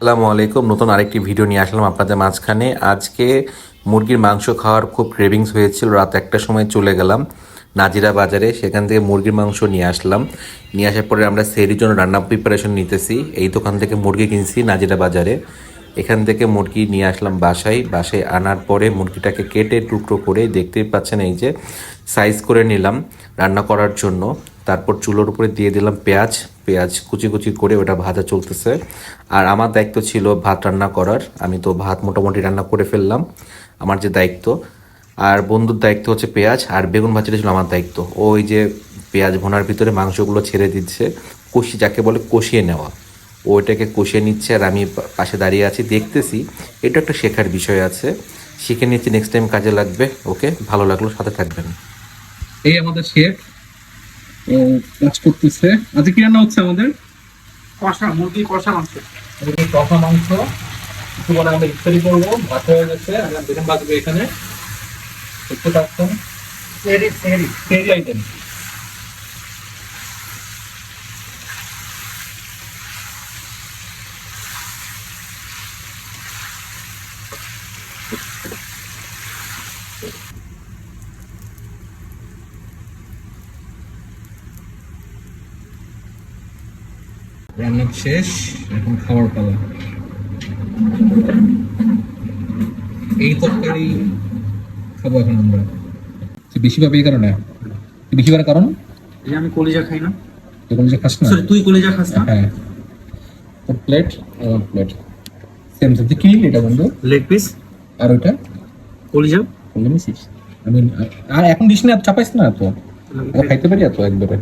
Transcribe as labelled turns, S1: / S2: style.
S1: আসসালামু আলাইকুম। নতুন আরেকটি ভিডিও নিয়ে আসলাম আপনাদের মাঝখানে। আজকে মুরগির মাংস খাওয়ার খুব ক্রেভিংস হয়েছিল। রাত 1টার সময় চলে গেলাম নাজিরা বাজারে, সেখান থেকে মুরগির মাংস নিয়ে আসলাম। নিয়ে আসার পরে আমরা সেহরির জন্য রান্না প্রিপারেশন নিতেছি। এই দোকান থেকে মুরগি কিনছি নাজিরা বাজারে। এখান থেকে মুরগি নিয়ে আসলাম বাসায় আনার পরে মুরগিটাকে কেটে টুকরো করে দেখতেই পাচ্ছেন, এই যে সাইজ করে নিলাম রান্না করার জন্য। তারপর চুলোর উপরে দিয়ে দিলাম পেঁয়াজ পেঁয়াজ কুচি কুচি করে ওটা ভাজা চলতেছে। আর আমার দায়িত্ব ছিল ভাত রান্না করার। আমি তো ভাত মোটামুটি রান্না করে ফেললাম, আমার যে দায়িত্ব। আর বন্ধুর দায়িত্ব হচ্ছে পেঁয়াজ, আর বেগুন ভাজিটা ছিল আমার দায়িত্ব। ওই যে পেঁয়াজ ভোনার ভিতরে মাংসগুলো ছেড়ে দিচ্ছে, কষি যাকে বলে কষিয়ে নেওয়া, ওইটাকে কষিয়ে নিচ্ছে। আর আমি পাশে দাঁড়িয়ে আছি দেখতেছি। এটা একটা শেখার বিষয় আছে, শিখে নিচ্ছি, নেক্সট টাইম কাজে লাগবে। ওকে, ভালো লাগলো, সাথে থাকবেন।
S2: এই আমাদের শেফ ও কাজ করতেছে। আজকে কি রান্না হচ্ছে আমাদের?
S3: মুরগি কষা মাংস।
S2: মুরগির কষা মাংস। একটু পরে আমরা ইফতারি করবো। ভাত হয়ে গেছে, আমরা বেগুন ভাজবো এখানে। দেখতে পাচ্ছেন সেই আইটেম। রান্না শেষ, এখন খাওয়ার পালা। এই তরকারি খাবো এখন আমরা। বেশি পাবে এই কারণে, বেশি পাওয়ার কারণ
S3: এই আমি কলিজা খাই না।
S2: এগুলো যে খাস না।
S3: সরি, তুই কলিজা খাস না?
S2: হ্যাঁ, তো প্লেট প্লেট সেম সেম। কি এটা বন্ধু?
S3: লেগ পিস,
S2: আর ওইটা
S3: কলিজা।
S2: বলে নিছিস? আমি আর এখন দিস না, চাপাইস না তো, খাইতে পারি এত একবারে।